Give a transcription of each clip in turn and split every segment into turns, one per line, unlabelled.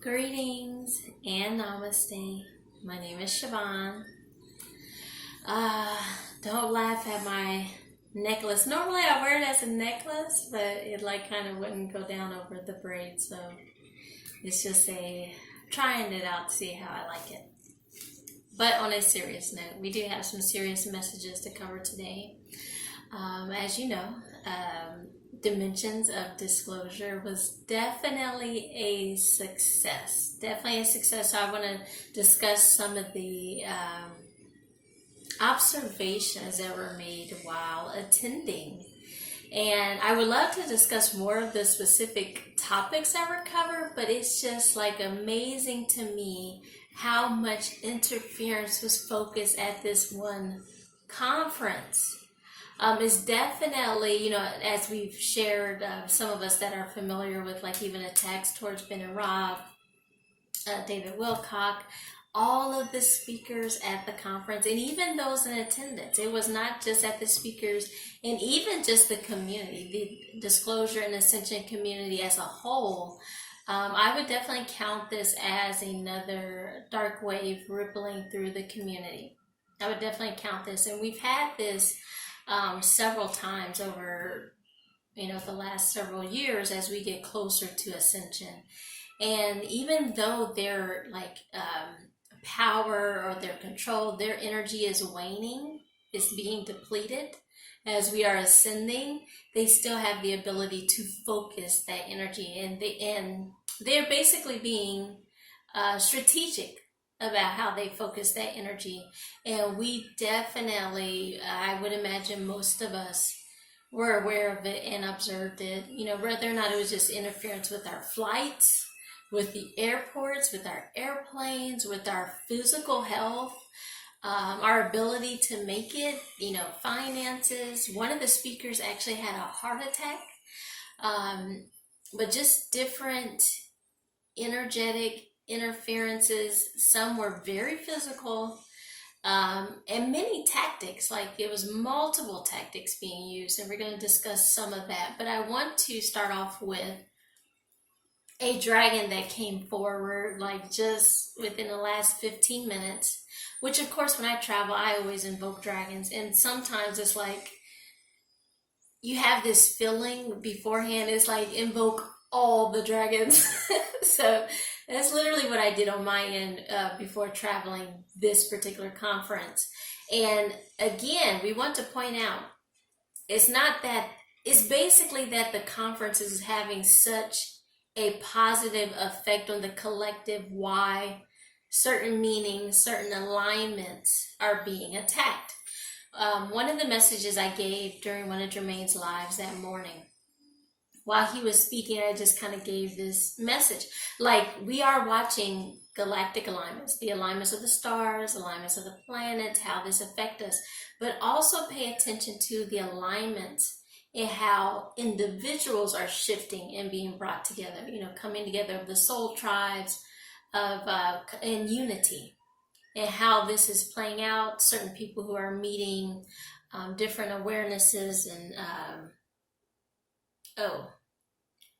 Greetings and namaste. My name is Siobhan. Don't laugh at my necklace. Normally I wear it as a necklace, but it kind of wouldn't go down over the braid, so it's just trying it out to see how I like it. But on a serious note, we do have some serious messages to cover today. As you know, Dimensions of Disclosure was definitely a success. Definitely a success. So I want to discuss some of the observations that were made while attending. And I would love to discuss more of the specific topics that were covered, but it's just amazing to me how much interference was focused at this one conference. It's definitely, as we've shared, some of us that are familiar with even attacks towards Ben and Rob, David Wilcock, all of the speakers at the conference, and even those in attendance. It was not just at the speakers, and even just the community, the disclosure and ascension community as a whole. I would definitely count this as another dark wave rippling through the community. I would definitely count this, and we've had this several times over the last several years as we get closer to ascension. And even though their power or their control, their energy is waning, is being depleted as we are ascending, they still have the ability to focus that energy, and they're basically being strategic about how they focus that energy. And we definitely, I would imagine most of us were aware of it and observed it, whether or not it was just interference with our flights, with the airports, with our airplanes, with our physical health, our ability to make it, finances. One of the speakers actually had a heart attack, but just different energetic interferences. Some were very physical, and many tactics, it was multiple tactics being used, and we're going to discuss some of that. But I want to start off with a dragon that came forward just within the last 15 minutes, which of course when I travel I always invoke dragons, and sometimes it's you have this feeling beforehand, it's invoke all the dragons. So that's literally what I did on my end before traveling this particular conference. And again, we want to point out, it's basically that the conference is having such a positive effect on the collective, why certain meanings, certain alignments are being attacked. One of the messages I gave during one of Jermaine's lives that morning, while he was speaking, I just kind of gave this message. We are watching galactic alignments, the alignments of the stars, alignments of the planets, how this affect us, but also pay attention to the alignments and how individuals are shifting and being brought together, coming together of the soul tribes in unity, and how this is playing out. Certain people who are meeting different awarenesses, and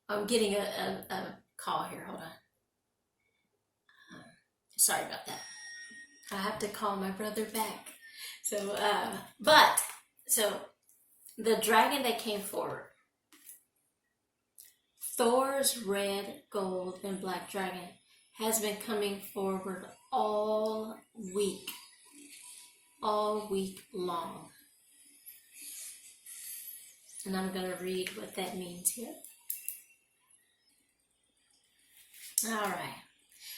I'm getting a call here. Hold on. Sorry about that. I have to call my brother back. So the dragon that came forward, Thor's red, gold, and black dragon, has been coming forward all week long. And I'm going to read what that means here. All right.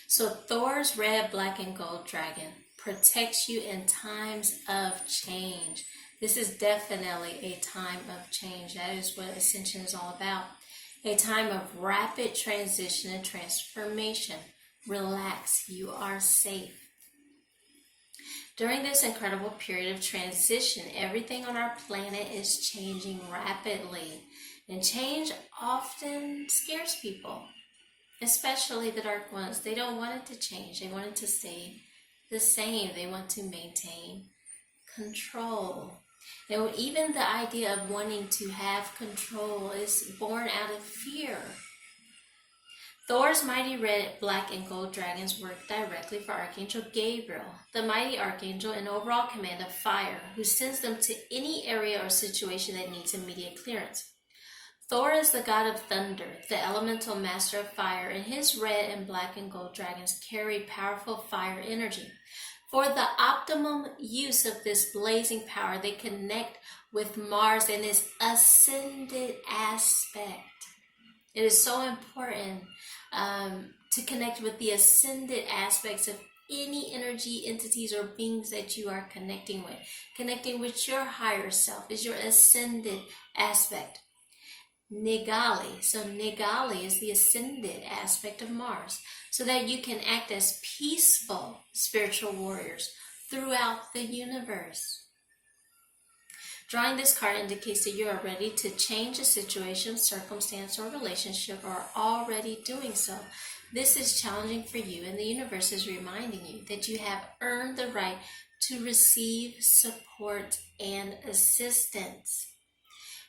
So Thor's red, black, and gold dragon protects you in times of change. This is definitely a time of change. That is what Ascension is all about. A time of rapid transition and transformation. Relax. You are safe. During this incredible period of transition, everything on our planet is changing rapidly. And change often scares people, especially the dark ones. They don't want it to change. They want it to stay the same. They want to maintain control. And even the idea of wanting to have control is born out of fear. Thor's mighty red, black, and gold dragons work directly for Archangel Gabriel, the mighty archangel in overall command of fire, who sends them to any area or situation that needs immediate clearance. Thor is the god of thunder, the elemental master of fire, and his red and black and gold dragons carry powerful fire energy. For the optimum use of this blazing power, they connect with Mars and his ascended aspect. It is so important to connect with the ascended aspects of any energy, entities, or beings that you are connecting with. Connecting with your higher self is your ascended aspect. Nigali. So Nigali is the ascended aspect of Mars, so that you can act as peaceful spiritual warriors throughout the universe. Drawing this card indicates that you are ready to change a situation, circumstance, or relationship, or are already doing so. This is challenging for you, and the universe is reminding you that you have earned the right to receive support and assistance.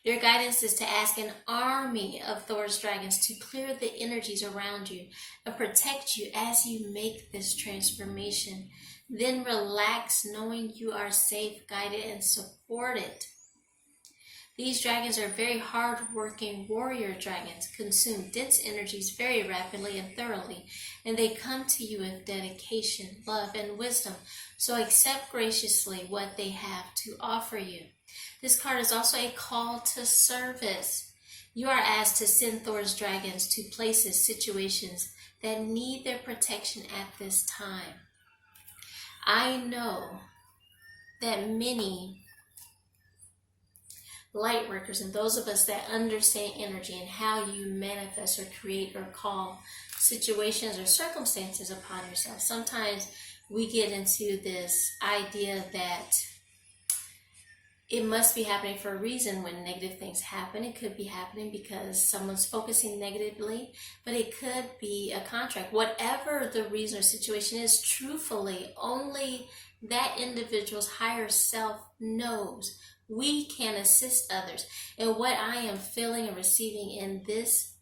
Your guidance is to ask an army of Thor's dragons to clear the energies around you and protect you as you make this transformation. Then relax, knowing you are safe, guided, and supported. These dragons are very hard-working warrior dragons, consume dense energies very rapidly and thoroughly, and they come to you with dedication, love, and wisdom. So accept graciously what they have to offer you. This card is also a call to service. You are asked to send Thor's dragons to places, situations that need their protection at this time. I know that many light workers and those of us that understand energy and how you manifest or create or call situations or circumstances upon yourself, sometimes we get into this idea that it must be happening for a reason when negative things happen. It could be happening because someone's focusing negatively, but it could be a contract. Whatever the reason or situation is, truthfully, only that individual's higher self knows. We can assist others. And what I am feeling and receiving in this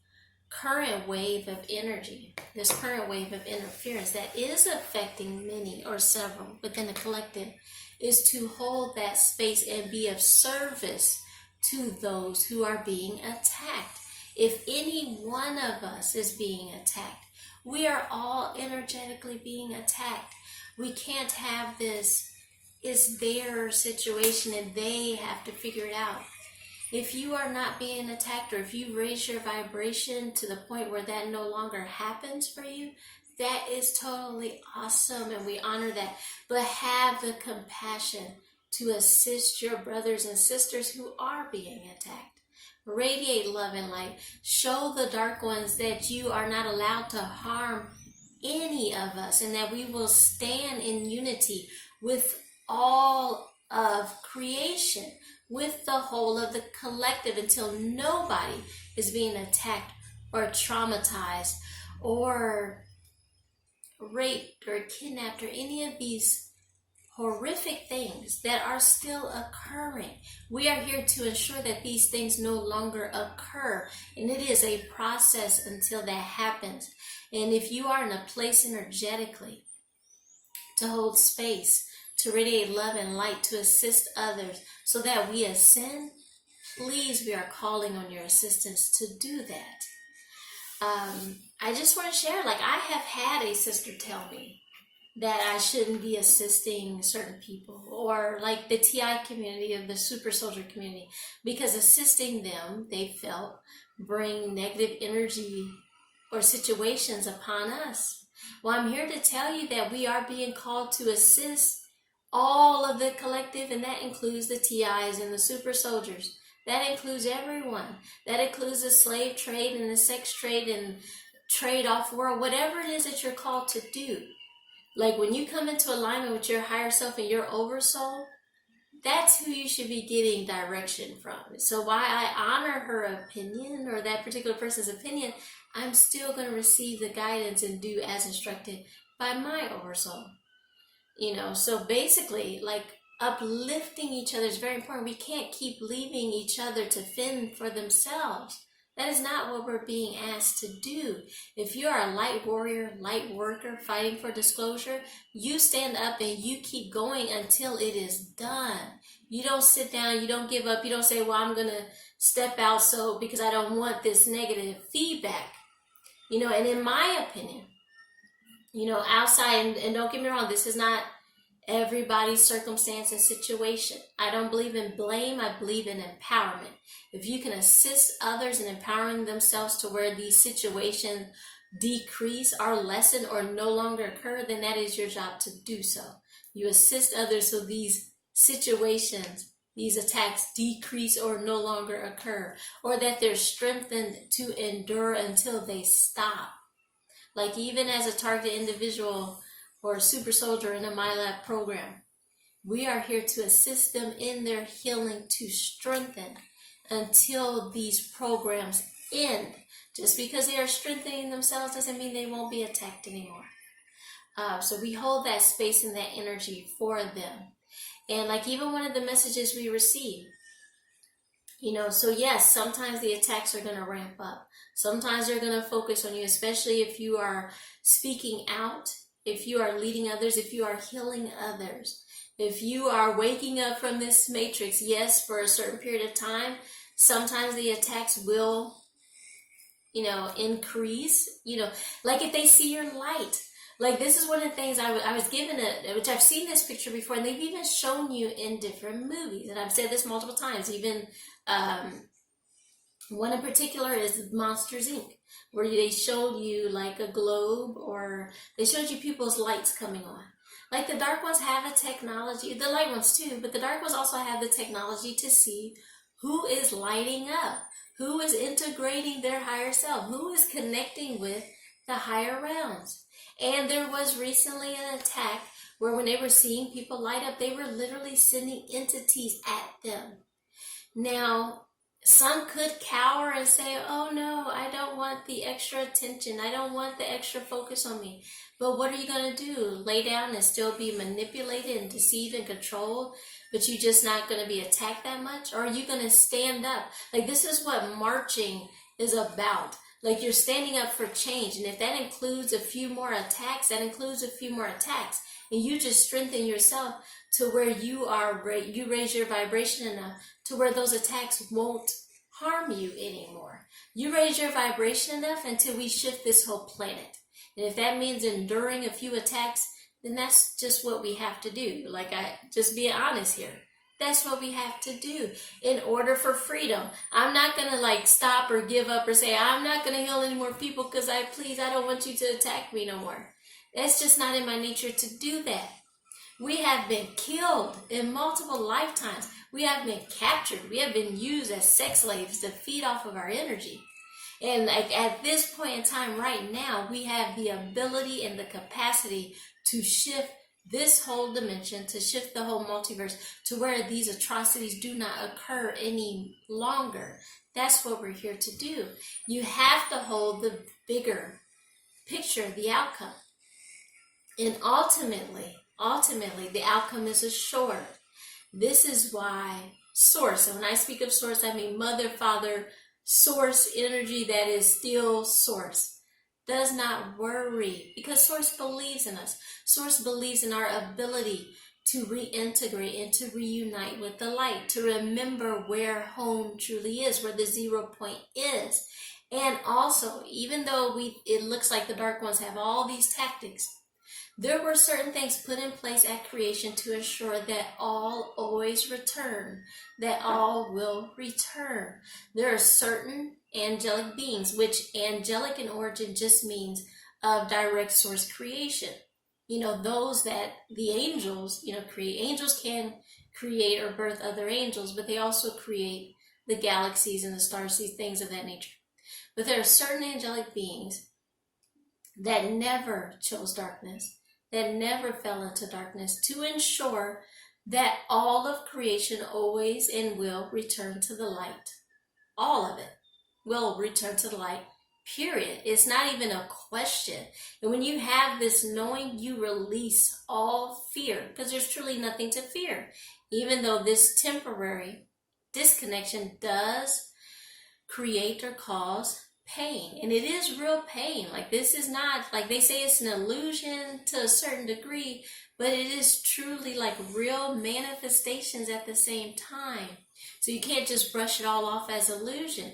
current wave of energy, this current wave of interference that is affecting many or several within the collective, is to hold that space and be of service to those who are being attacked. If any one of us is being attacked, we are all energetically being attacked. We can't have this is their situation and they have to figure it out. If you are not being attacked, or if you raise your vibration to the point where that no longer happens for you, that is totally awesome, and we honor that. But have the compassion to assist your brothers and sisters who are being attacked. Radiate love and light. Show the dark ones that you are not allowed to harm any of us, and that we will stand in unity with all of creation, with the whole of the collective, until nobody is being attacked or traumatized or raped or kidnapped or any of these horrific things that are still occurring. We are here to ensure that these things no longer occur, and it is a process until that happens. And if you are in a place energetically to hold space, to radiate love and light, to assist others so that we ascend, please, we are calling on your assistance to do that. I just want to share, like, I have had a sister tell me that I shouldn't be assisting certain people, or like the TI community or the super soldier community, because assisting them, they felt, bring negative energy or situations upon us. Well, I'm here to tell you that we are being called to assist all of the collective, and that includes the TIs and the super soldiers. That includes everyone. That includes the slave trade and the sex trade and trade off world, whatever it is that you're called to do. Like when you come into alignment with your higher self and your oversoul, that's who you should be getting direction from. So while I honor her opinion, or that particular person's opinion, I'm still going to receive the guidance and do as instructed by my oversoul. So basically, like, uplifting each other is very important. We can't keep leaving each other to fend for themselves. That is not what we're being asked to do. If you are a light warrior, light worker, fighting for disclosure, you stand up and you keep going until it is done. You don't sit down, you don't give up, you don't say, well, I'm going to step out because I don't want this negative feedback. And in my opinion, outside, and don't get me wrong, this is not everybody's circumstance and situation. I don't believe in blame. I believe in empowerment. If you can assist others in empowering themselves to where these situations decrease, are lessened, or no longer occur, then that is your job to do so. You assist others so these situations, these attacks decrease or no longer occur, or that they're strengthened to endure until they stop. Like even as a targeted individual or a super soldier in a MyLab program, we are here to assist them in their healing, to strengthen until these programs end. Just because they are strengthening themselves doesn't mean they won't be attacked anymore. So we hold that space and that energy for them. And like even one of the messages we receive, so yes, sometimes the attacks are going to ramp up. Sometimes they're going to focus on you, especially if you are speaking out, if you are leading others, if you are healing others, if you are waking up from this matrix. Yes, for a certain period of time, sometimes the attacks will, increase, like if they see your light. Like this is one of the things I was given, which I've seen this picture before, and they've even shown you in different movies. And I've said this multiple times, even one in particular is Monsters Inc., where they showed you like a globe, or they showed you people's lights coming on. Like the dark ones have a technology, the light ones too, but the dark ones also have the technology to see who is lighting up, who is integrating their higher self, who is connecting with the higher realms. And there was recently an attack where when they were seeing people light up, they were literally sending entities at them. Now, some could cower and say, oh no, I don't want the extra attention. I don't want the extra focus on me. But what are you going to do? Lay down and still be manipulated and deceived and controlled, but you're just not going to be attacked that much? Or are you going to stand up? Like this is what marching is about. Like you're standing up for change. And if that includes a few more attacks, that includes a few more attacks. And you just strengthen yourself to where you raise your vibration enough to where those attacks won't harm you anymore. You raise your vibration enough until we shift this whole planet. And if that means enduring a few attacks, then that's just what we have to do. Like just being honest here. That's what we have to do in order for freedom. I'm not going to stop or give up or say, I'm not going to heal any more people because I don't want you to attack me no more. That's just not in my nature to do that. We have been killed in multiple lifetimes. We have been captured. We have been used as sex slaves to feed off of our energy. And at this point in time right now, we have the ability and the capacity to shift this whole dimension, to shift the whole multiverse to where these atrocities do not occur any longer. That's what we're here to do. You have to hold the bigger picture, the outcome. And ultimately, the outcome is assured. This is why source, and when I speak of source, I mean mother, father, source energy that is still source, does not worry, because source believes in us. Source believes in our ability to reintegrate and to reunite with the light, to remember where home truly is, where the 0 point is. And also, even though it looks like the dark ones have all these tactics, there were certain things put in place at creation to ensure that all always return, that all will return. There are certain angelic beings, which angelic in origin just means of direct source creation. Those that the angels, create. Angels can create or birth other angels, but they also create the galaxies and the stars, these things of that nature. But there are certain angelic beings that never chose darkness, that never fell into darkness, to ensure that all of creation always and will return to the light. All of it will return to the light, period. It's not even a question. And when you have this knowing, you release all fear, because there's truly nothing to fear. Even though this temporary disconnection does create or cause pain. And it is real pain. Like, this is not, like they say it's an illusion to a certain degree, but it is truly like real manifestations at the same time. So you can't just brush it all off as illusion.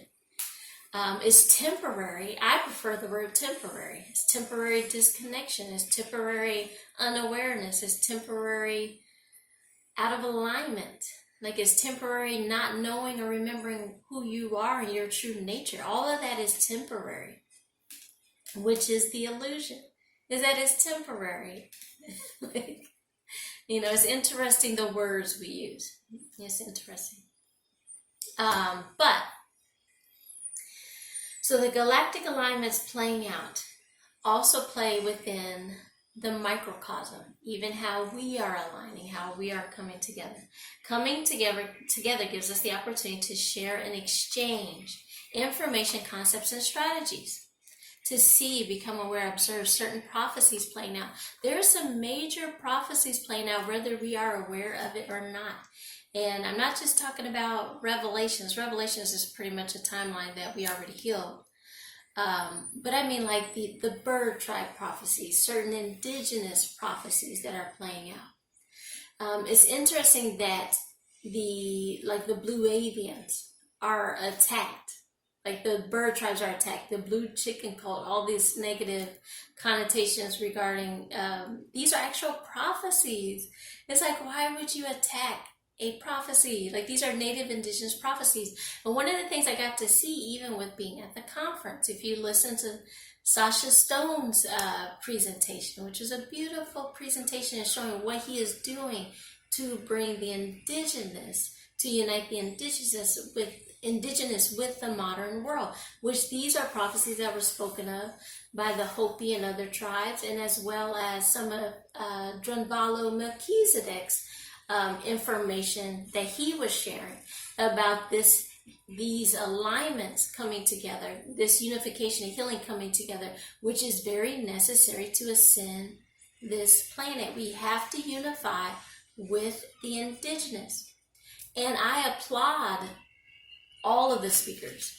It's temporary. I prefer the word temporary. It's temporary disconnection. It's temporary unawareness. It's temporary out of alignment. Like, it's temporary not knowing or remembering who you are and your true nature. All of that is temporary, which is the illusion, is that it's temporary. Like, it's interesting the words we use. It's interesting. So the galactic alignments playing out also play within the microcosm, even how we are aligning, how we are coming together. Coming together gives us the opportunity to share and exchange information, concepts, and strategies. To see, become aware, observe certain prophecies playing out. There are some major prophecies playing out, whether we are aware of it or not. And I'm not just talking about Revelations. Revelations is pretty much a timeline that we already healed. But I mean, like the bird tribe prophecies, certain indigenous prophecies that are playing out. It's interesting that the blue avians are attacked. Like, the bird tribes are attacked, the blue chicken cult, all these negative connotations regarding, these are actual prophecies. It's like, why would you attack a prophecy? Like, these are native indigenous prophecies. And one of the things I got to see, even with being at the conference, if you listen to Sasha Stone's presentation, which is a beautiful presentation showing what he is doing to bring the indigenous, to unite the indigenous with the modern world, which these are prophecies that were spoken of by the Hopi and other tribes, and as well as some of Drunvalo Melchizedek's information that he was sharing about these alignments coming together, this unification and healing coming together, which is very necessary to ascend this planet. We have to unify with the indigenous. And I applaud all of the speakers.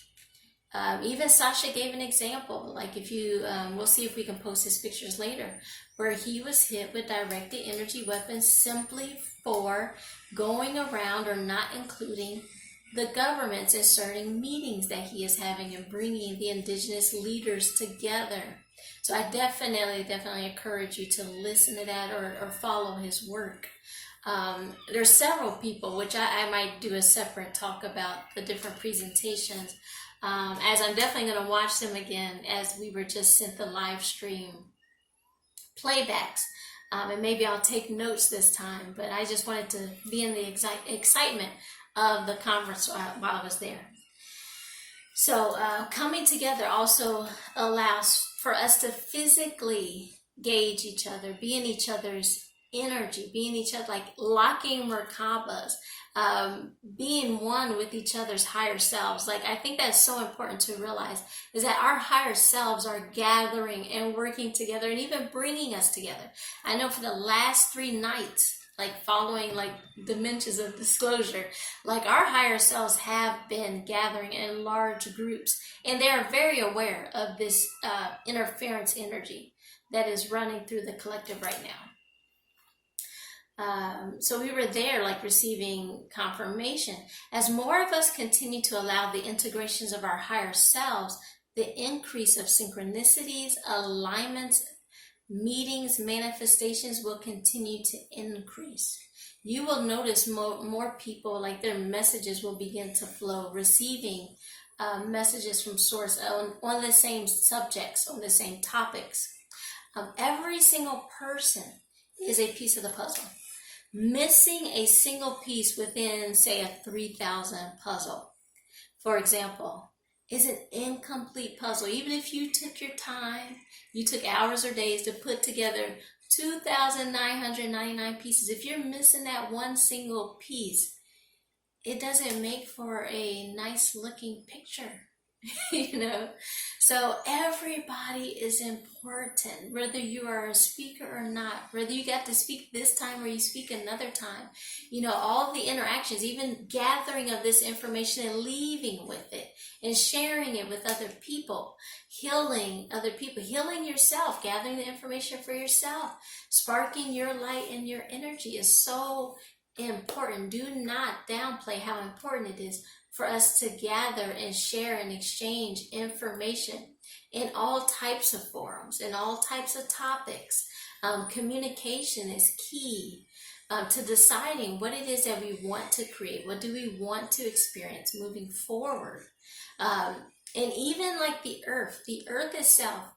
Even Sasha gave an example. Like, if you, we'll see if we can post his pictures later, where he was hit with directed energy weapons simply for going around or not including the governments in certain meetings that he is having and bringing the indigenous leaders together. So I definitely encourage you to listen to that or follow his work. There's several people, which I might do a separate talk about the different presentations, as I'm definitely going to watch them again, as we were just sent the live stream playbacks, and maybe I'll take notes this time, but I just wanted to be in the excitement of the conference while I was there. So coming together also allows for us to physically gauge each other, be in each other's energy, being each other, like locking Merkabas, being one with each other's higher selves. Like, I think that's so important to realize, is that our higher selves are gathering and working together and even bringing us together. I know for the last 3 nights, like following like dimensions of disclosure, like our higher selves have been gathering in large groups, and they are very aware of this interference energy that is running through the collective right now. So we were there, like, receiving confirmation. As more of us continue to allow the integrations of our higher selves, the increase of synchronicities, alignments, meetings, manifestations will continue to increase. You will notice more people, like, their messages will begin to flow, receiving messages from source on the same subjects, on the same topics. Every single person is a piece of the puzzle. Missing a single piece within, say, a 3,000 puzzle, for example, is an incomplete puzzle. Even if you took your time, you took hours or days to put together 2,999 pieces, if you're missing that one single piece, it doesn't make for a nice looking picture. you know. So everybody is important, whether you are a speaker or not, whether you got to speak this time or you speak another time. All the interactions, even gathering of this information and leaving with it and sharing it with other people, healing other people, healing yourself, gathering the information for yourself, sparking your light and your energy is so important. Do not downplay how important it is for us to gather and share and exchange information in all types of forums, in all types of topics. Communication is key to deciding what it is that we want to create. What do we want to experience moving forward? And even like the earth itself,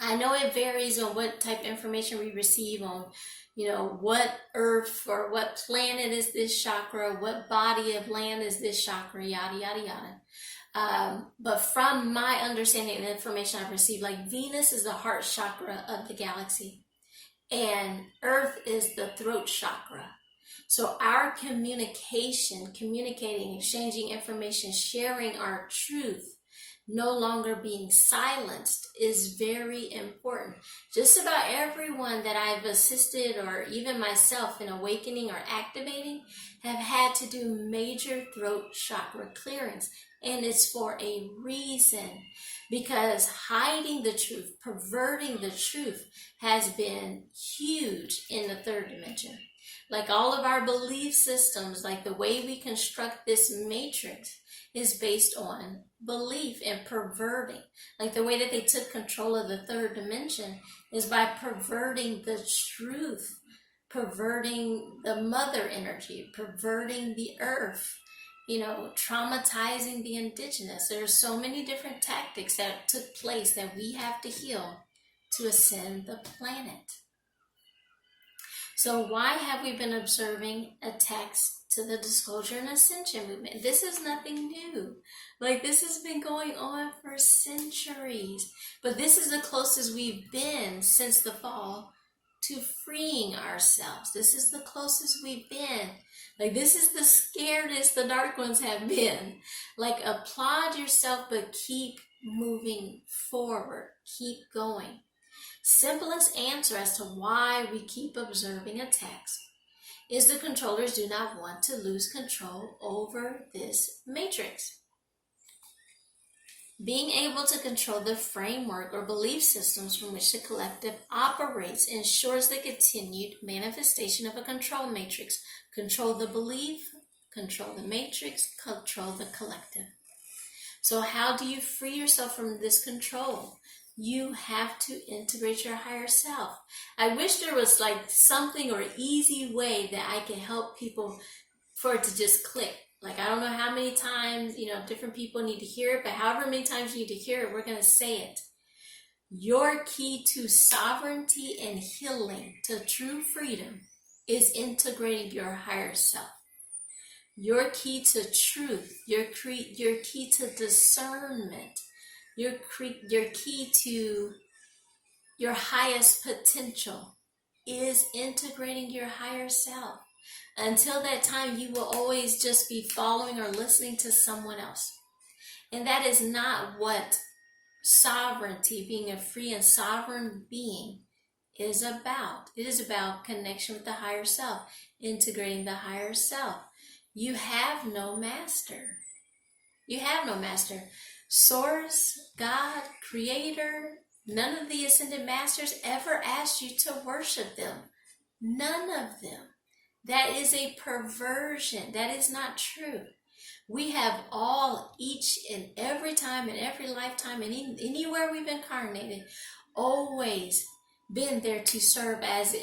I know it varies on what type of information we receive on, what earth or what planet is this chakra, what body of land is this chakra, yada, yada, yada. But from my understanding and information I've received, like Venus is the heart chakra of the galaxy, and Earth is the throat chakra. So our communication, communicating, exchanging information, sharing our truth, no longer being silenced is very important. Just about everyone that I've assisted, or even myself, in awakening or activating, have had to do major throat chakra clearings. And it's for a reason, because hiding the truth, perverting the truth has been huge in the third dimension. Like all of our belief systems, like the way we construct this matrix is based on belief and perverting. Like the way that they took control of the third dimension is by perverting the truth, perverting the mother energy, perverting the earth, traumatizing the indigenous. There are so many different tactics that took place that we have to heal to ascend the planet. So why have we been observing attacks to the disclosure and ascension movement? This is nothing new. Like, this has been going on for centuries. But this is the closest we've been since the fall to freeing ourselves. This is the closest we've been. Like, this is the scaredest the dark ones have been. Like, applaud yourself, but keep moving forward. Keep going. Simplest answer as to why we keep observing attacks is the controllers do not want to lose control over this matrix. Being able to control the framework or belief systems from which the collective operates ensures the continued manifestation of a control matrix. Control the belief, control the matrix, control the collective. So how do you free yourself from this control? You have to integrate your higher self. I wish there was like something or easy way that I can help people for it to just click. Like, I don't know how many times, different people need to hear it, but however many times you need to hear it, we're going to say it. Your key to sovereignty and healing, to true freedom, is integrating your higher self. Your key to truth, your key to discernment, your key to your highest potential is integrating your higher self. Until that time, you will always just be following or listening to someone else. And that is not what sovereignty, being a free and sovereign being, is about. It is about connection with the higher self, integrating the higher self. You have no master. You have no master. Source, God, Creator, none of the ascended masters ever asked you to worship them. None of them. That is a perversion. That is not true. We have all, each and every time, in every lifetime, and anywhere we've incarnated, always been there to serve as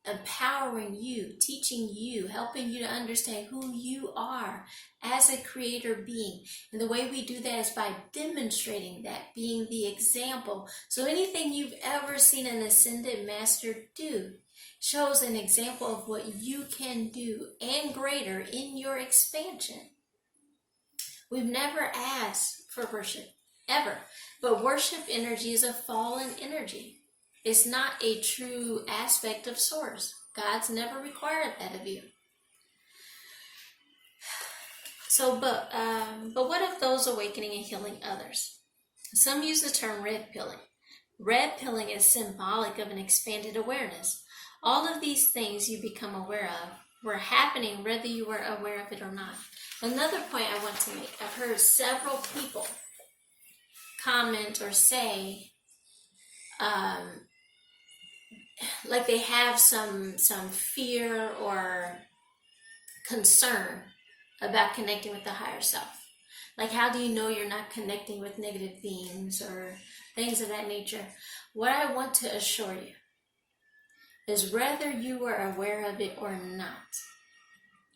empowering you, teaching you, helping you to understand who you are as a creator being. And the way we do that is by demonstrating that, being the example. So anything you've ever seen an ascended master do shows an example of what you can do and greater in your expansion. We've never asked for worship, ever. But worship energy is a fallen energy. It's not a true aspect of Source. God's never required that of you. But what of those awakening and healing others? Some use the term red pilling. Red pilling is symbolic of an expanded awareness. All of these things you become aware of were happening whether you were aware of it or not. Another point I want to make, I've heard several people comment or say, like they have some fear or concern about connecting with the higher self. Like, how do you know you're not connecting with negative beings or things of that nature? What I want to assure you is whether you are aware of it or not,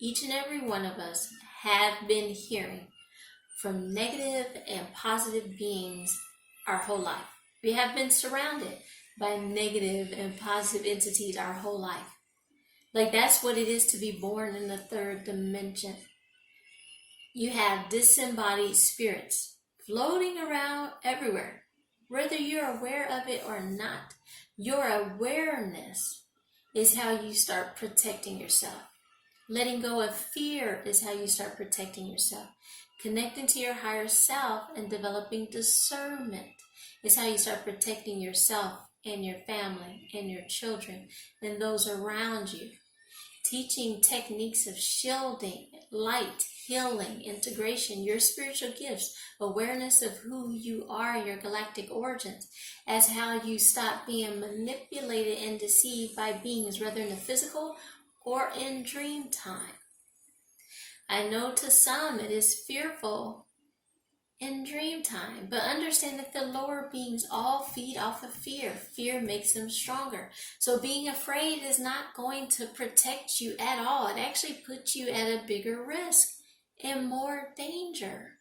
each and every one of us have been hearing from negative and positive beings our whole life. We have been surrounded by negative and positive entities our whole life. Like, that's what it is to be born in the third dimension. You have disembodied spirits floating around everywhere, whether you're aware of it or not. Your awareness is how you start protecting yourself. Letting go of fear is how you start protecting yourself. Connecting to your higher self and developing discernment is how you start protecting yourself and your family and your children and those around you. Teaching techniques of shielding, light, healing, integration, your spiritual gifts, awareness of who you are, your galactic origins, as how you stop being manipulated and deceived by beings, whether in the physical or in dream time. I know to some it is fearful in dream time, but understand that the lower beings all feed off of fear. Fear makes them stronger. So being afraid is not going to protect you at all. It actually puts you at a bigger risk and more danger.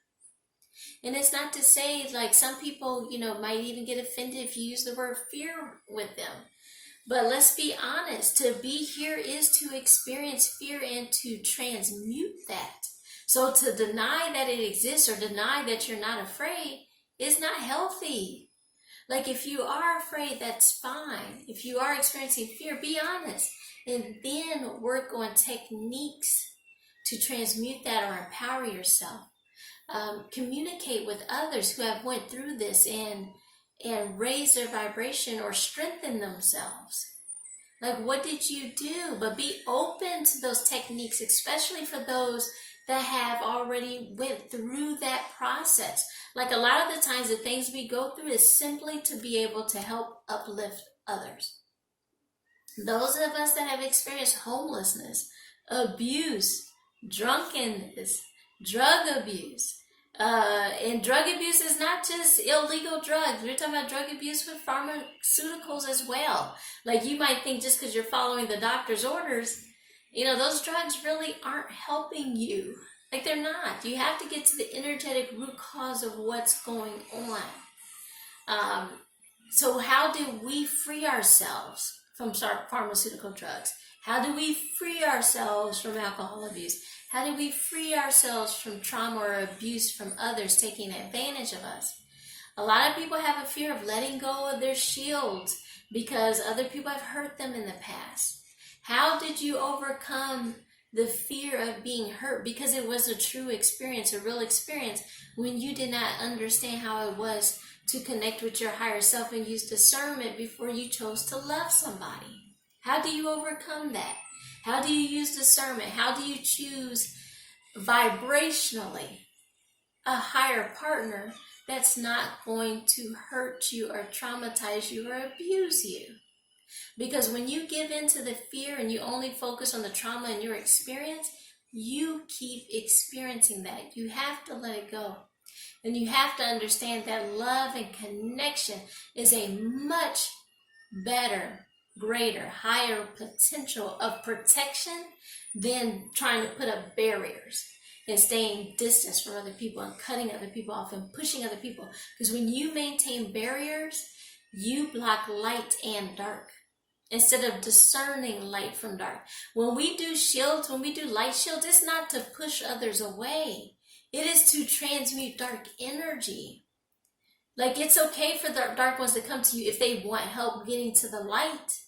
And it's not to say, like, some people, might even get offended if you use the word fear with them. But let's be honest, to be here is to experience fear and to transmute that. So to deny that it exists or deny that you're not afraid is not healthy. Like, if you are afraid, that's fine. If you are experiencing fear, be honest. And then work on techniques to transmute that or empower yourself. Communicate with others who have went through this and raise their vibration or strengthen themselves. Like, what did you do? But be open to those techniques, especially for those that have already went through that process. Like, a lot of the times the things we go through is simply to be able to help uplift others. Those of us that have experienced homelessness, abuse, drunkenness, drug abuse, and drug abuse is not just illegal drugs. We're talking about drug abuse with pharmaceuticals as well. Like, you might think just because you're following the doctor's orders, those drugs really aren't helping you. Like, they're not. You have to get to the energetic root cause of what's going on. So how do we free ourselves from pharmaceutical drugs? How do we free ourselves from alcohol abuse? How do we free ourselves from trauma or abuse from others taking advantage of us? A lot of people have a fear of letting go of their shields because other people have hurt them in the past. How did you overcome the fear of being hurt? Because it was a true experience, a real experience, when you did not understand how it was to connect with your higher self and use discernment before you chose to love somebody. How do you overcome that? How do you use discernment? How do you choose vibrationally a higher partner that's not going to hurt you or traumatize you or abuse you? Because when you give in to the fear and you only focus on the trauma in your experience, you keep experiencing that. You have to let it go. And you have to understand that love and connection is a much better, greater, higher potential of protection than trying to put up barriers and staying distance from other people and cutting other people off and pushing other people. Because when you maintain barriers, you block light and dark instead of discerning light from dark. When we do shields, when we do light shields, it's not to push others away. It is to transmute dark energy. Like, it's okay for the dark ones to come to you if they want help getting to the light.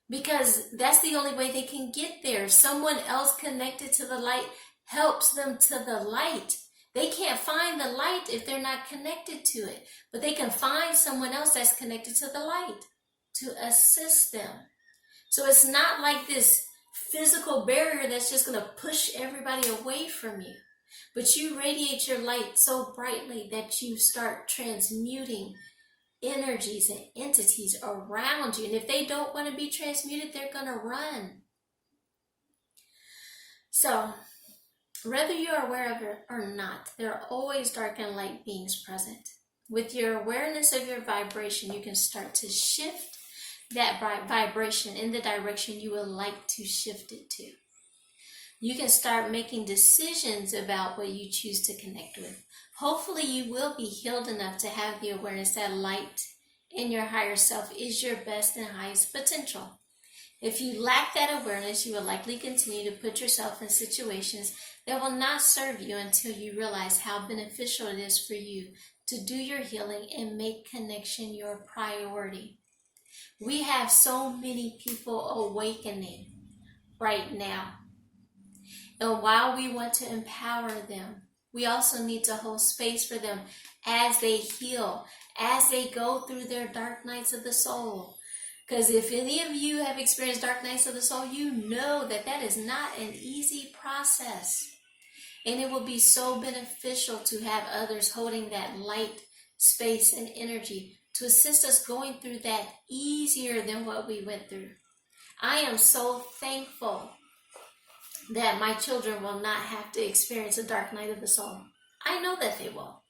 Because that's the only way they can get there. Someone else connected to the light helps them to the light. They can't find the light if they're not connected to it, but they can find someone else that's connected to the light to assist them. So it's not like this physical barrier that's just going to push everybody away from you, but you radiate your light so brightly that you start transmuting energies and entities around you. And if they don't want to be transmuted, they're going to run. So whether you're aware of it or not, there are always dark and light beings present. With your awareness of your vibration, you can start to shift that vibration in the direction you would like to shift it to. You can start making decisions about what you choose to connect with. Hopefully you will be healed enough to have the awareness that light in your higher self is your best and highest potential. If you lack that awareness, you will likely continue to put yourself in situations that will not serve you until you realize how beneficial it is for you to do your healing and make connection your priority. We have so many people awakening right now. And while we want to empower them, we also need to hold space for them as they heal, as they go through their dark nights of the soul. Because if any of you have experienced dark nights of the soul, you know that that is not an easy process. And it will be so beneficial to have others holding that light, space, and energy to assist us going through that easier than what we went through. I am so thankful that my children will not have to experience a dark night of the soul. I know that they will,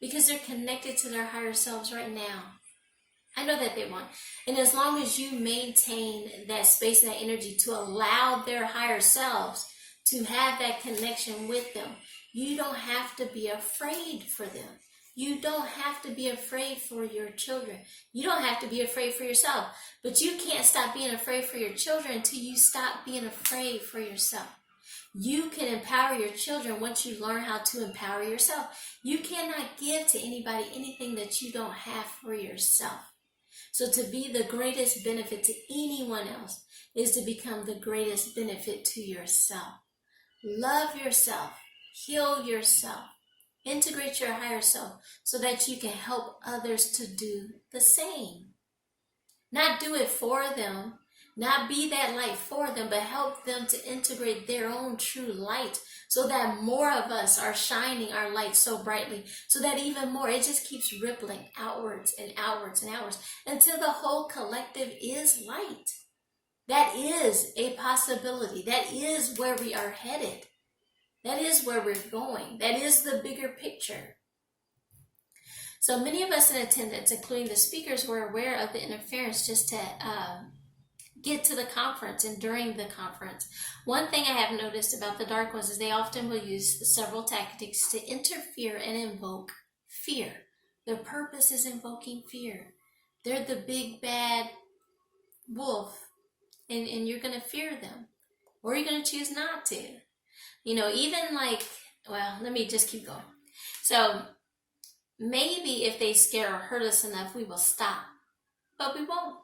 because they're connected to their higher selves right now. I know that they won't. And as long as you maintain that space and that energy to allow their higher selves to have that connection with them, you don't have to be afraid for them. You don't have to be afraid for your children. You don't have to be afraid for yourself. But you can't stop being afraid for your children until you stop being afraid for yourself. You can empower your children once you learn how to empower yourself. You cannot give to anybody anything that you don't have for yourself. So to be the greatest benefit to anyone else is to become the greatest benefit to yourself. Love yourself. Heal yourself. Integrate your higher self so that you can help others to do the same. Not do it for them, not be that light for them, but help them to integrate their own true light so that more of us are shining our light so brightly, so that even more, it just keeps rippling outwards and outwards and outwards until the whole collective is light. That is a possibility. That is where we are headed. That is where we're going. That is the bigger picture. So many of us in attendance, including the speakers, were aware of the interference just to get to the conference and during the conference. One thing I have noticed about the dark ones is they often will use several tactics to interfere and invoke fear. Their purpose is invoking fear. They're the big bad wolf, and you're going to fear them, or you're going to choose not to. Even let me just keep going. So maybe if they scare or hurt us enough, we will stop, but we won't.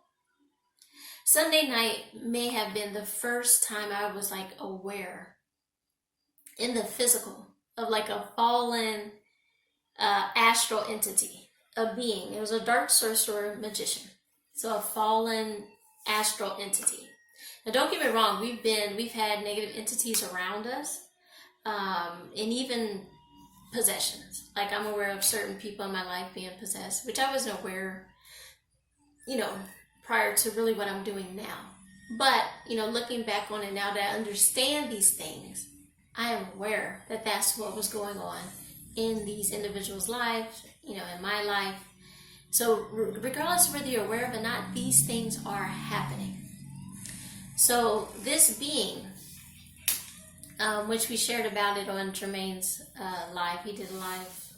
Sunday night may have been the first time I was aware in the physical of a fallen astral entity, a being. It was a dark sorcerer magician. So a fallen astral entity. Now don't get me wrong, we've had negative entities around us, and even possessions. I'm aware of certain people in my life being possessed, which I wasn't aware, prior to really what I'm doing now. But, looking back on it now that I understand these things, I am aware that that's what was going on in these individuals' lives, in my life. So regardless of whether you're aware of it or not, these things are happening. So this being, which we shared about it on Jermaine's live. He did a live,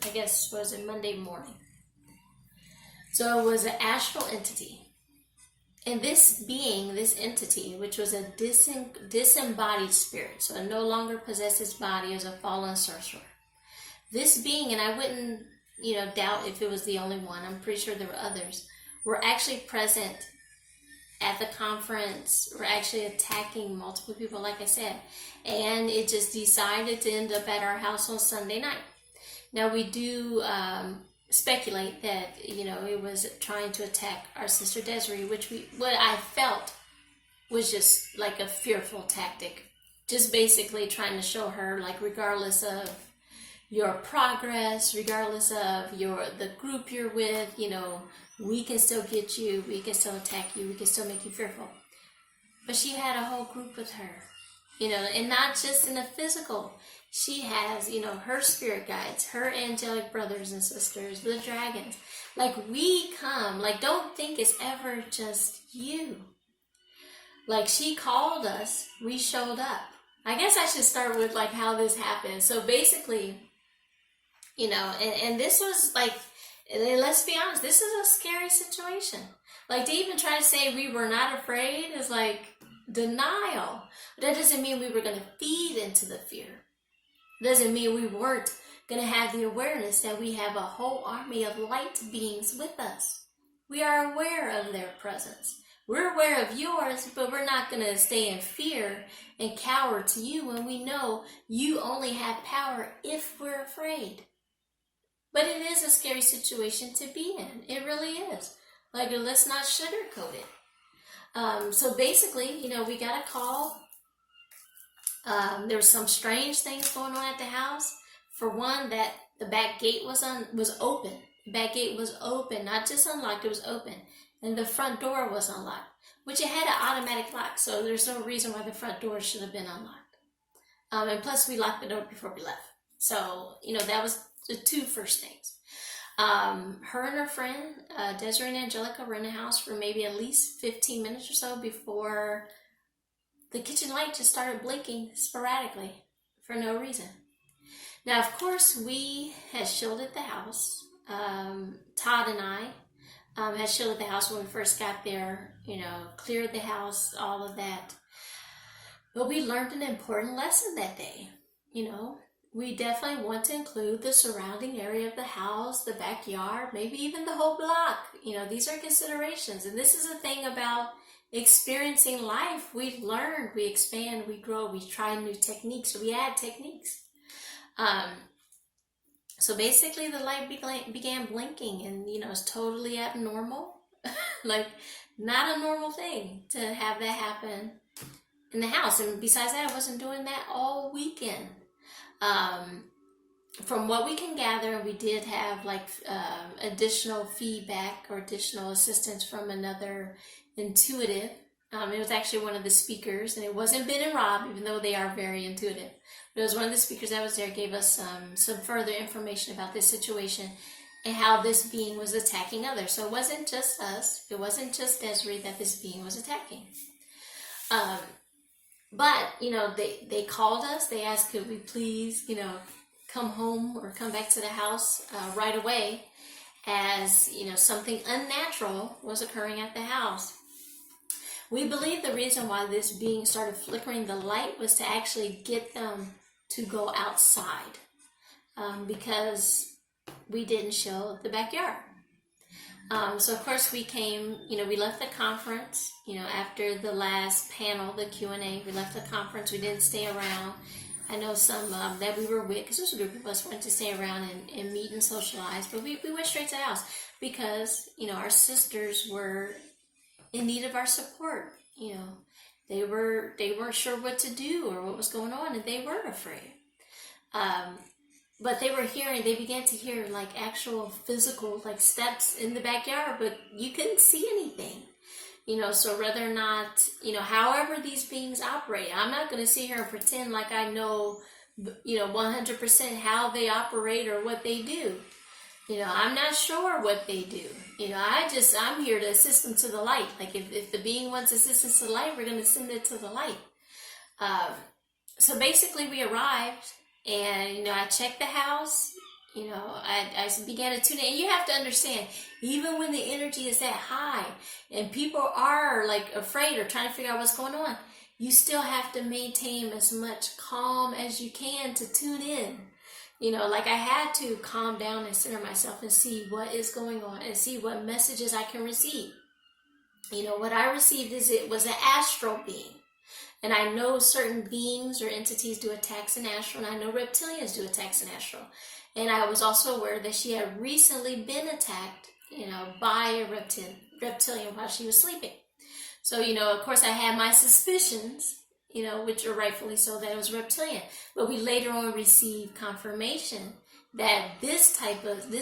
I guess, was it Monday morning? So it was an astral entity. And this being, this entity, which was a disembodied spirit, so it no longer possessed its body as a fallen sorcerer. This being, and I wouldn't, doubt if it was the only one, I'm pretty sure there were others, were actually present at the conference were actually attacking multiple people, like I said, and it just decided to end up at our house on Sunday night. Now we do speculate that it was trying to attack our sister Desiree, what I felt was just like a fearful tactic, just basically trying to show her, like, regardless of your progress, regardless of the group you're with, we can still get you, we can still attack you, we can still make you fearful. But she had a whole group with her, and not just in the physical. She has, her spirit guides, her angelic brothers and sisters, the dragons. Like, we come, like, don't think it's ever just you. Like, she called us, we showed up. I guess I should start with, like, how this happened. So basically, and this was like, and let's be honest, this is a scary situation. Like, to even try to say we were not afraid is like denial. That doesn't mean we were going to feed into the fear. Doesn't mean we weren't going to have the awareness that we have a whole army of light beings with us. We are aware of their presence. We're aware of yours, but we're not going to stay in fear and cower to you when we know you only have power if we're afraid. But it is a scary situation to be in. It really is. Like, let's not sugarcoat it. So basically, we got a call. There was some strange things going on at the house. For one, that the back gate was open. The back gate was open, not just unlocked, it was open. And the front door was unlocked, which it had an automatic lock, so there's no reason why the front door should have been unlocked. And plus, we locked the door before we left. So, that was the two first things. Her and her friend, Desiree and Angelica, were in the house for maybe at least 15 minutes or so before the kitchen light just started blinking sporadically for no reason. Now, of course, we had shielded the house. Todd and I had shielded the house when we first got there, cleared the house, all of that. But we learned an important lesson that day. We definitely want to include the surrounding area of the house, the backyard, maybe even the whole block. These are considerations. And this is the thing about experiencing life. We learn, we expand, we grow, we try new techniques, we add techniques. So basically the light began blinking, and it's totally abnormal. Like, not a normal thing to have that happen in the house. And besides that, I wasn't doing that all weekend. From what we can gather, we did have additional feedback or additional assistance from another intuitive. It was actually one of the speakers, and it wasn't Ben and Rob, even though they are very intuitive. But it was one of the speakers that was there, gave us some further information about this situation and how this being was attacking others. So it wasn't just us, it wasn't just Desiree that this being was attacking. But, they called us, they asked, could we please, come home or come back to the house right away, as, something unnatural was occurring at the house. We believe the reason why this being started flickering the light was to actually get them to go outside, because we didn't show the backyard. So of course we came, we left the conference, after the last panel, the Q&A, we left the conference, we didn't stay around. I know some that we were with, because there was a group of us, wanted to stay around and meet and socialize, but we went straight to the house because, our sisters were in need of our support. They weren't sure what to do or what was going on, and they were afraid. But they began to hear actual physical steps in the backyard, but you couldn't see anything. So whether or not, however these beings operate, I'm not going to sit here and pretend like I know, 100% how they operate or what they do. I'm not sure what they do. I'm here to assist them to the light. Like, if the being wants assistance to the light, we're going to send it to the light. So basically we arrived, and, I checked the house, I began to tune in. And you have to understand, even when the energy is that high and people are afraid or trying to figure out what's going on, you still have to maintain as much calm as you can to tune in. I had to calm down and center myself and see what is going on and see what messages I can receive. What I received is it was an astral being. And I know certain beings or entities do attacks in astral, and I know reptilians do attacks in astral. And I was also aware that she had recently been attacked, by a reptilian while she was sleeping. So, of course I had my suspicions, which are rightfully so, that it was reptilian. But we later on received confirmation that this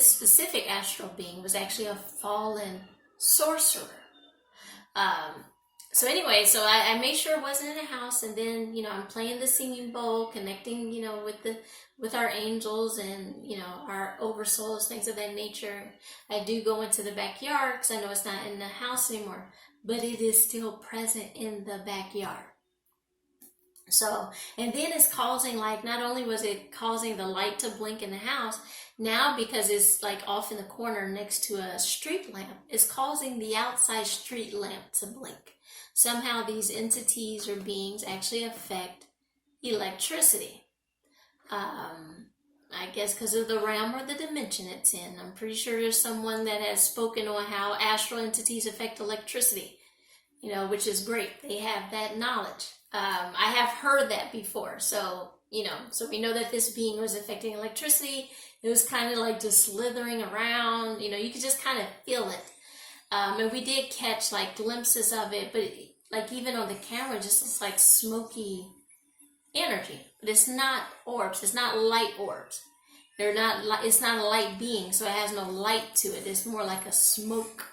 specific astral being was actually a fallen sorcerer. So anyway, so I made sure it wasn't in a house, and then I'm playing the singing bowl, connecting with our angels and our oversouls, things of that nature. I do go into the backyard because I know it's not in the house anymore, but it is still present in the backyard. So, and then it's causing, like, not only was it causing the light to blink in the house, now because it's like off in the corner next to a street lamp, it's causing the outside street lamp to blink. Somehow these entities or beings actually affect electricity. I guess because of the realm or the dimension it's in. I'm pretty sure there's someone that has spoken on how astral entities affect electricity, which is great. They have that knowledge. I have heard that before. So, so we know that this being was affecting electricity. It was kind of like just slithering around, you could just kind of feel it. And we did catch like glimpses of it, but like even on the camera, just it's like smoky energy. But it's not orbs. It's not light orbs. It's not a light being, so it has no light to it. It's more like a smoke,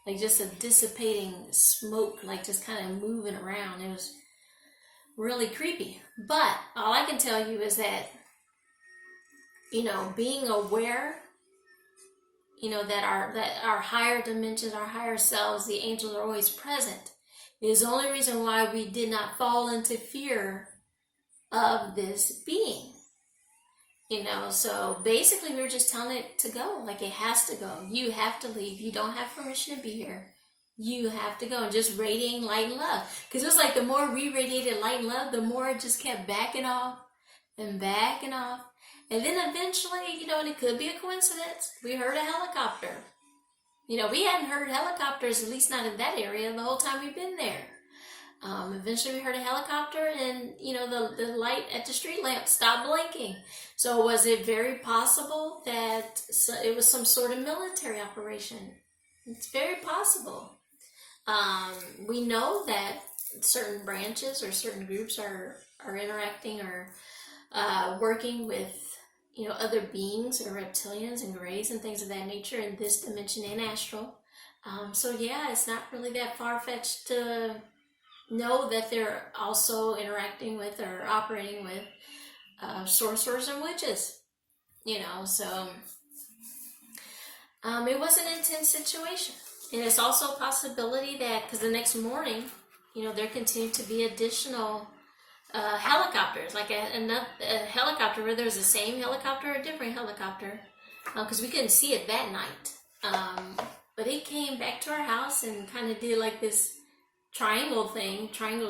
like just a dissipating smoke, like just kind of moving around. It was really creepy. But all I can tell you is that, being aware, that our higher dimensions, our higher selves, the angels are always present, is the only reason why we did not fall into fear of this being. So basically we were just telling it to go, like it has to go. You have to leave. You don't have permission to be here. You have to go, and just radiating light and love. Because it was like the more we radiated light and love, the more it just kept backing off and backing off. And then eventually, and it could be a coincidence, we heard a helicopter. We hadn't heard helicopters, at least not in that area, the whole time we've been there. Eventually we heard a helicopter, and, the light at the street lamp stopped blinking. So was it very possible that it was some sort of military operation? It's very possible. We know that certain branches or certain groups are interacting or working with other beings or reptilians and greys and things of that nature in this dimension and astral. So yeah, it's not really that far-fetched to know that they're also interacting with or operating with sorcerers and witches. So it was an intense situation. And it's also a possibility that, because the next morning, there continued to be additional helicopters, like a helicopter, whether it was the same helicopter or a different helicopter, because we couldn't see it that night. But it came back to our house and kind of did like this triangle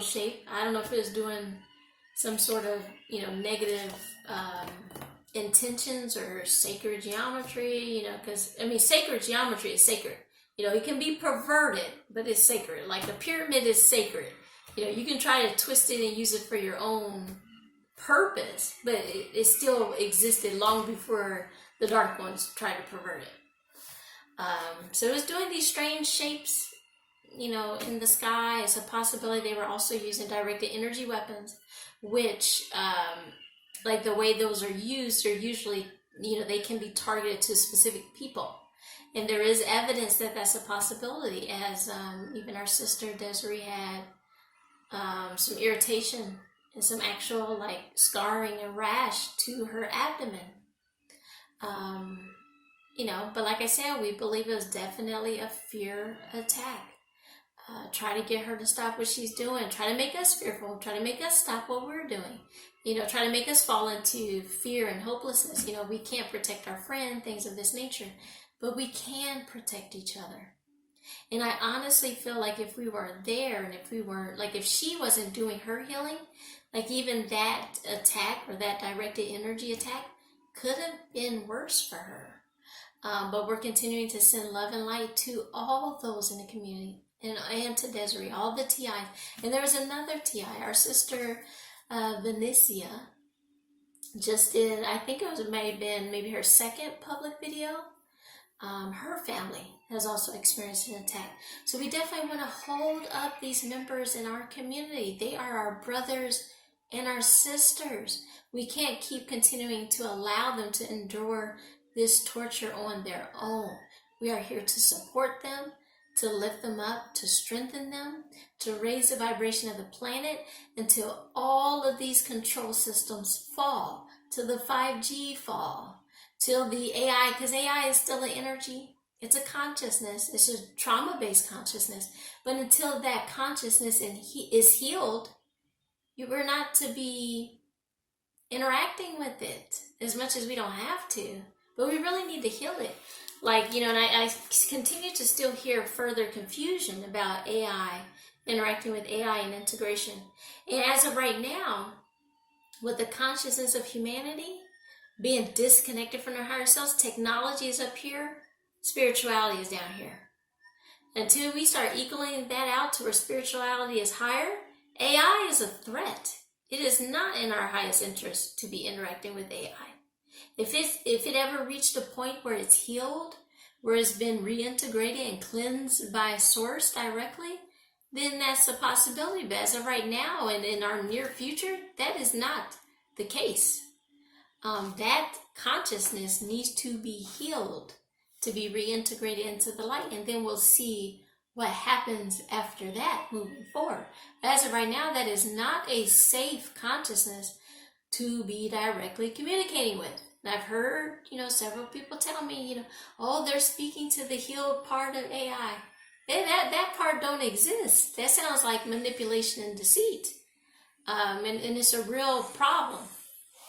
shape. I don't know if it was doing some sort of, negative intentions or sacred geometry, because, sacred geometry is sacred. It can be perverted, but it's sacred. Like the pyramid is sacred. You can try to twist it and use it for your own purpose, but it still existed long before the dark ones tried to pervert it. So it was doing these strange shapes, in the sky. It's a possibility they were also using directed energy weapons, which, like the way those are used, are usually, they can be targeted to specific people. And there is evidence that that's a possibility, as even our sister Desiree had some irritation and some actual like scarring and rash to her abdomen. But like I said, we believe it was definitely a fear attack. Try to get her to stop what she's doing, try to make us fearful, try to make us stop what we're doing, try to make us fall into fear and hopelessness. We can't protect our friend, things of this nature, but we can protect each other. And I honestly feel like if we weren't there, and if we weren't, like if she wasn't doing her healing, like even that attack or that directed energy attack could have been worse for her. But we're continuing to send love and light to all those in the community and to Desiree, all the TI. And there was another TI, our sister Venicia just did, I think it may have been maybe her second public video. Her family has also experienced an attack. So we definitely want to hold up these members in our community. They are our brothers and our sisters. We can't keep continuing to allow them to endure this torture on their own. We are here to support them, to lift them up, to strengthen them, to raise the vibration of the planet until all of these control systems fall, till the 5G fall, till the AI, because AI is still an energy, it's a consciousness, it's a trauma-based consciousness, but until that consciousness is healed, we're not to be interacting with it as much as we don't have to, but we really need to heal it. Like, and I continue to still hear further confusion about AI, interacting with AI and integration. And as of right now, with the consciousness of humanity being disconnected from their higher selves, technology is up here, spirituality is down here. Until we start equaling that out to where spirituality is higher, AI is a threat. It is not in our highest interest to be interacting with AI. If it ever reached a point where it's healed, where it's been reintegrated and cleansed by source directly, then that's a possibility. But as of right now and in our near future, that is not the case. That consciousness needs to be healed to be reintegrated into the light, and then we'll see what happens after that moving forward. As of right now, that is not a safe consciousness to be directly communicating with. And I've heard, several people tell me, oh, they're speaking to the healed part of AI. That part don't exist. That sounds like manipulation and deceit. And it's a real problem.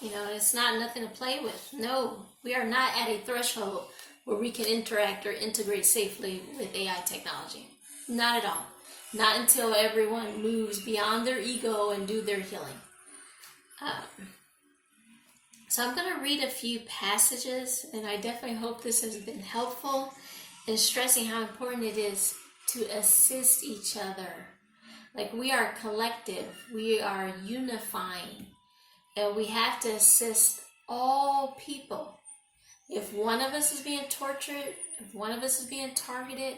It's not nothing to play with. No, we are not at a threshold where we can interact or integrate safely with AI technology. Not at all. Not until everyone moves beyond their ego and do their healing. So I'm going to read a few passages, and I definitely hope this has been helpful in stressing how important it is to assist each other. Like, we are collective, we are unifying, and we have to assist all people. If one of us is being tortured, if one of us is being targeted,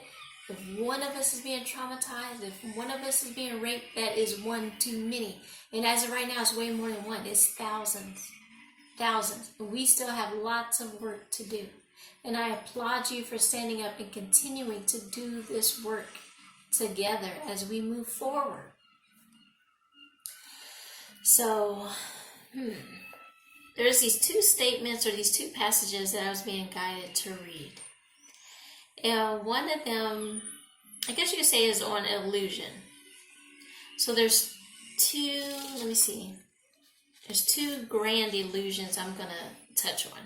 if one of us is being traumatized, if one of us is being raped, that is one too many. And as of right now, it's way more than one. It's thousands. And we still have lots of work to do. And I applaud you for standing up and continuing to do this work together as we move forward. So, there's these two statements or these two passages that I was being guided to read. And one of them, I guess you could say, is on illusion. So there's two, There's two grand illusions I'm going to touch on.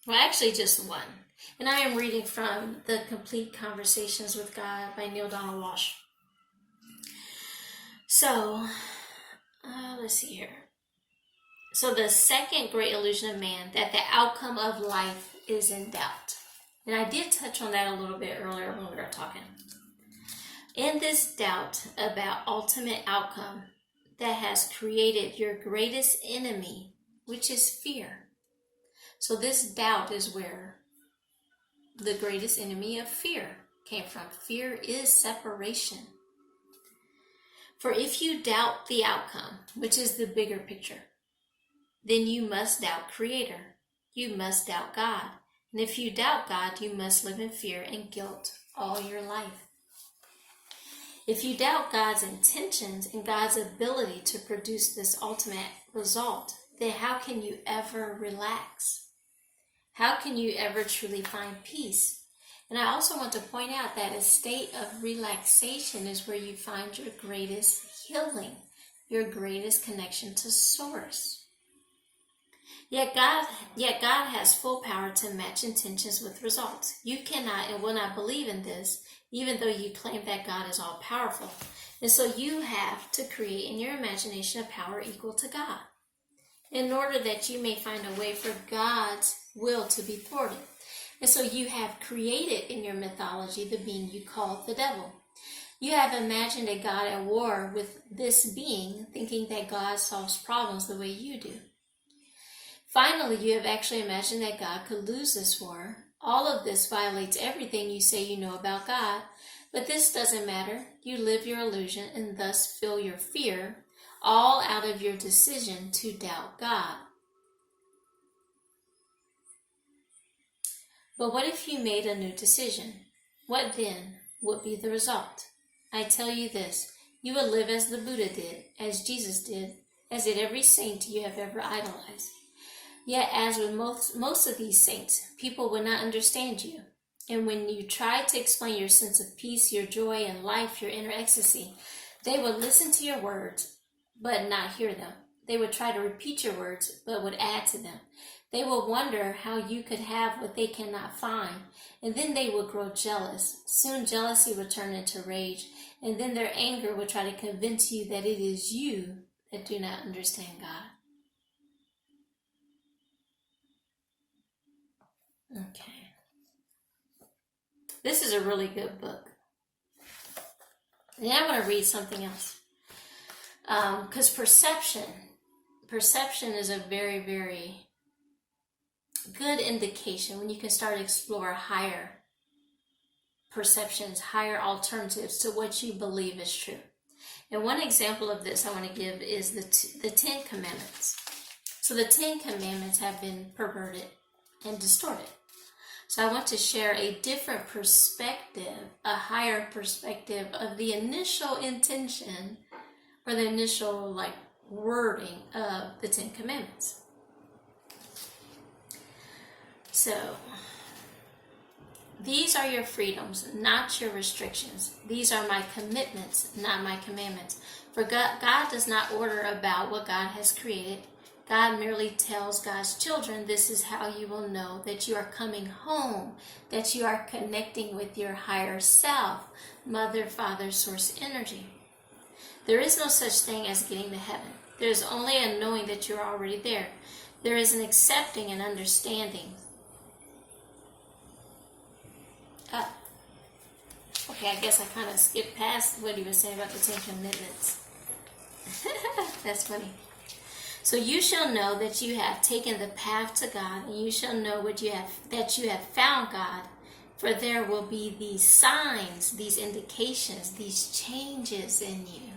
Well, actually just one. And I am reading from The Complete Conversations with God by Neil Donald Walsh. So, let's see here. So the second great illusion of man, that the outcome of life is in doubt. And I did touch on that a little bit earlier when we were talking. In this doubt about ultimate outcome that has created your greatest enemy, which is fear. So this doubt is where the greatest enemy of fear came from. Fear is separation. For if you doubt the outcome, which is the bigger picture, then you must doubt Creator. You must doubt God. And if you doubt God, you must live in fear and guilt all your life. If you doubt God's intentions and God's ability to produce this ultimate result, then how can you ever relax? How can you ever truly find peace? And I also want to point out that a state of relaxation is where you find your greatest healing, your greatest connection to Source. Yet God has full power to match intentions with results. You cannot and will not believe in this, even though you claim that God is all powerful. And so you have to create in your imagination a power equal to God, in order that you may find a way for God's will to be thwarted. And so you have created in your mythology the being you call the devil. You have imagined a God at war with this being, thinking that God solves problems the way you do. Finally, you have actually imagined that God could lose this war. All of this violates everything you say you know about God, but this doesn't matter. You live your illusion and thus feel your fear, all out of your decision to doubt God. But what if you made a new decision? What then would be the result? I tell you this, you would live as the Buddha did, as Jesus did, as did every saint you have ever idolized. Yet, as with most of these saints, people would not understand you. And when you try to explain your sense of peace, your joy and life, your inner ecstasy, they would listen to your words, but not hear them. They would try to repeat your words, but would add to them. They will wonder how you could have what they cannot find, and then they will grow jealous. Soon jealousy will turn into rage, and then their anger will try to convince you that it is you that do not understand God. Okay. This is a really good book. And I want to read something else. Because perception is a very, very good indication when you can start to explore higher perceptions, higher alternatives to what you believe is true. And one example of this I want to give is the 10 Commandments. So the 10 Commandments have been perverted and distorted. So I want to share a different perspective, a higher perspective of the initial intention or the initial wording of the 10 Commandments. So, these are your freedoms, not your restrictions. These are my commitments, not my commandments. For God does not order about what God has created. God merely tells God's children, this is how you will know that you are coming home, that you are connecting with your higher self, mother, father, source energy. There is no such thing as getting to heaven. There is only a knowing that you're already there. There is an accepting and understanding. Okay, I guess I kind of skipped past what he was saying about the 10 Commitments. That's funny. So you shall know that you have taken the path to God, and you shall know that you have found God, for there will be these signs, these indications, these changes in you.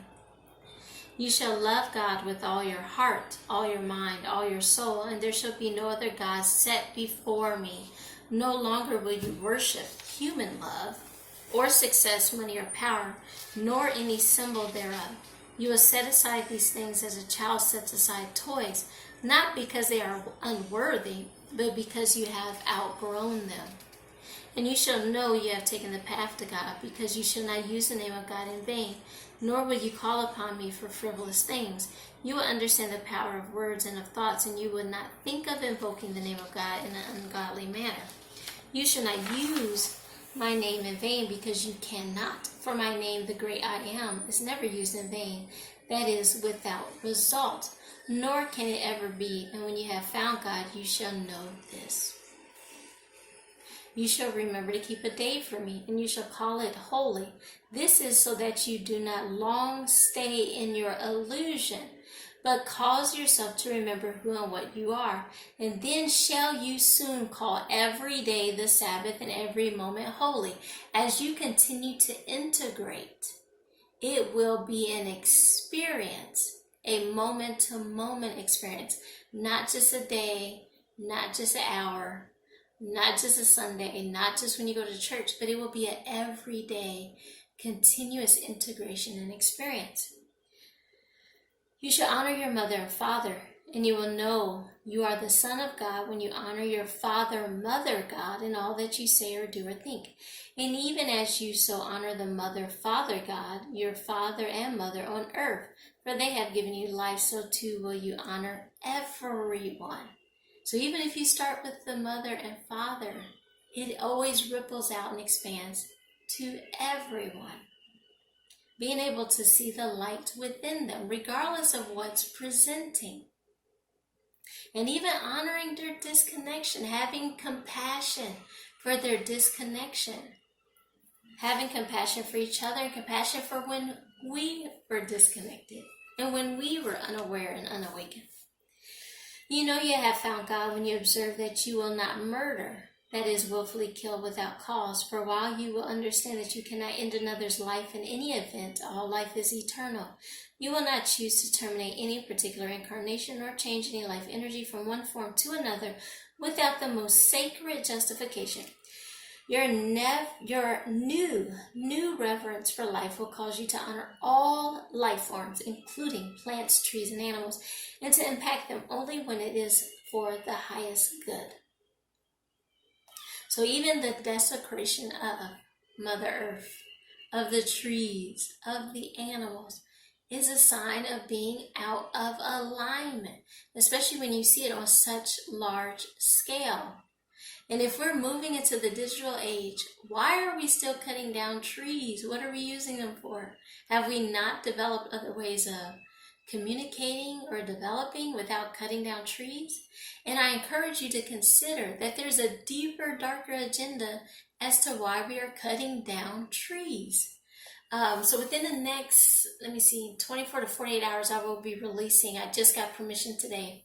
You shall love God with all your heart, all your mind, all your soul, and there shall be no other God set before me. No longer will you worship human love, or success, money, or power, nor any symbol thereof. You will set aside these things as a child sets aside toys, not because they are unworthy, but because you have outgrown them. And you shall know you have taken the path to God, because you shall not use the name of God in vain, nor will you call upon me for frivolous things. You will understand the power of words and of thoughts, and you will not think of invoking the name of God in an ungodly manner. You shall not use my name in vain, because you cannot. For my name, the great I am, is never used in vain. That is, without result, nor can it ever be. And when you have found God, you shall know this. You shall remember to keep a day for me, and you shall call it holy. This is so that you do not long stay in your illusion, but cause yourself to remember who and what you are. And then shall you soon call every day the Sabbath and every moment holy. As you continue to integrate, it will be an experience, a moment-to-moment experience, not just a day, not just an hour, not just a Sunday, not just when you go to church, but it will be an everyday, continuous integration and experience. You shall honor your mother and father, and you will know you are the son of God when you honor your father and mother God in all that you say or do or think. And even as you so honor the mother, father God, your father and mother on earth, for they have given you life, so too will you honor everyone. So even if you start with the mother and father, it always ripples out and expands to everyone. Being able to see the light within them, regardless of what's presenting. And even honoring their disconnection, having compassion for their disconnection. having compassion for each other and compassion for when we were disconnected and when we were unaware and unawakened. You know you have found God when you observe that you will not murder, that is, willfully kill without cause. For while you will understand that you cannot end another's life in any event, all life is eternal. You will not choose to terminate any particular incarnation or change any life energy from one form to another without the most sacred justification. Your new reverence for life will cause you to honor all life forms, including plants, trees, and animals, and to impact them only when it is for the highest good. So even the desecration of Mother Earth, of the trees, of the animals, is a sign of being out of alignment, especially when you see it on such large scale. And if we're moving into the digital age, why are we still cutting down trees? What are we using them for? Have we not developed other ways of communicating or developing without cutting down trees? And I encourage you to consider that there's a deeper, darker agenda as to why we are cutting down trees. So within the next, 24 to 48 hours, I will be releasing, I just got permission today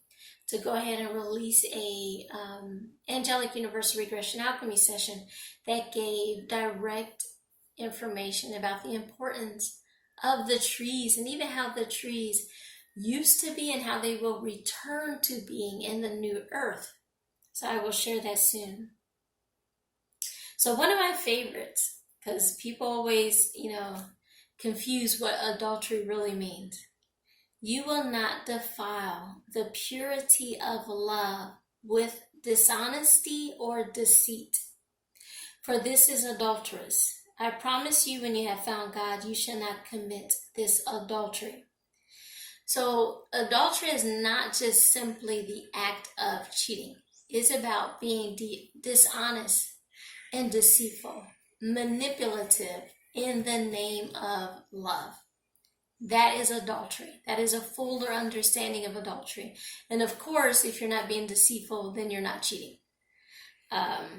to go ahead and release a Angelic Universal Regression Alchemy session that gave direct information about the importance of the trees and even how the trees used to be and how they will return to being in the new earth. So I will share that soon. So one of my favorites, because people always, confuse what adultery really means. You will not defile the purity of love with dishonesty or deceit, for this is adulterous. I promise you, when you have found God, you shall not commit this adultery. So adultery is not just simply the act of cheating. It's about being dishonest and deceitful, manipulative in the name of love. That is adultery. That is a fuller understanding of adultery. And of course, if you're not being deceitful, then you're not cheating. Let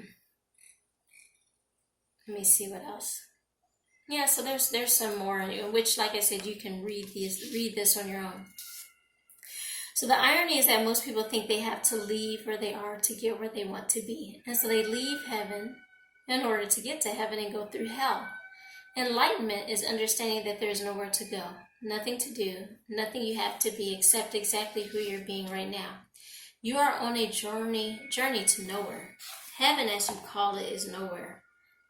me see what else. Yeah, so there's some more, which, like I said, you can read this on your own. So the irony is that most people think they have to leave where they are to get where they want to be. And so they leave heaven in order to get to heaven and go through hell. Enlightenment is understanding that there's nowhere to go, nothing to do, nothing you have to be except exactly who you're being right now. You are on a journey to nowhere. Heaven, as you call it, is nowhere.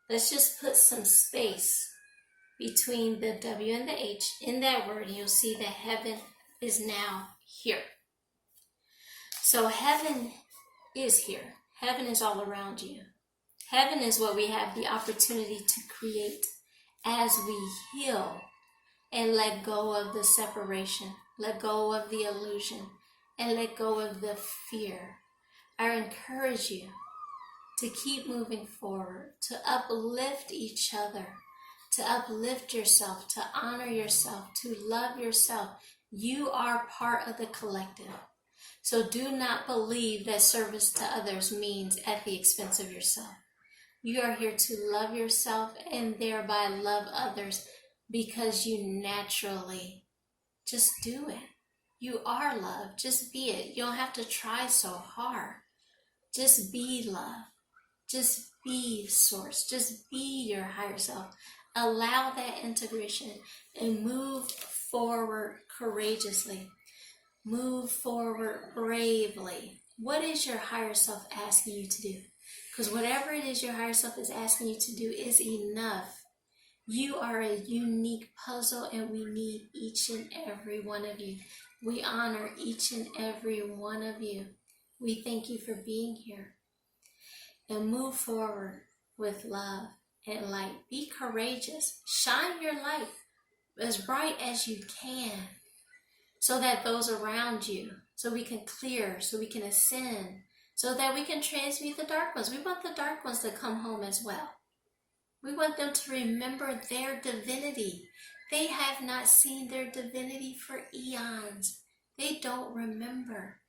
Let's just put some space between the W and the H in that word, and you'll see that heaven is now here. So heaven is here. Heaven is all around you. Heaven is what we have the opportunity to create as we heal and let go of the separation, let go of the illusion, and let go of the fear. I encourage you to keep moving forward, to uplift each other, to uplift yourself, to honor yourself, to love yourself. You are part of the collective. So do not believe that service to others means at the expense of yourself. You are here to love yourself and thereby love others because you naturally just do it. You are love. Just be it. You don't have to try so hard. Just be love. Just be source. Just be your higher self. Allow that integration and move forward courageously. Move forward bravely. What is your higher self asking you to do? Because whatever it is your higher self is asking you to do is enough. You are a unique puzzle, and we need each and every one of you. We honor each and every one of you. We thank you for being here. And move forward with love and light. Be courageous. Shine your light as bright as you can, so that those around you, so we can clear, so we can ascend, so that we can transmute the dark ones. We want the dark ones to come home as well. We want them to remember their divinity. They have not seen their divinity for eons. They don't remember.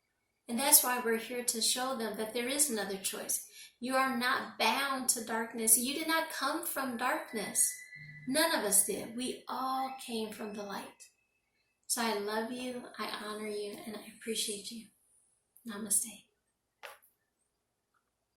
And that's why we're here to show them that there is another choice. You are not bound to darkness. You did not come from darkness. None of us did. We all came from the light. So I love you, I honor you, and I appreciate you. Namaste.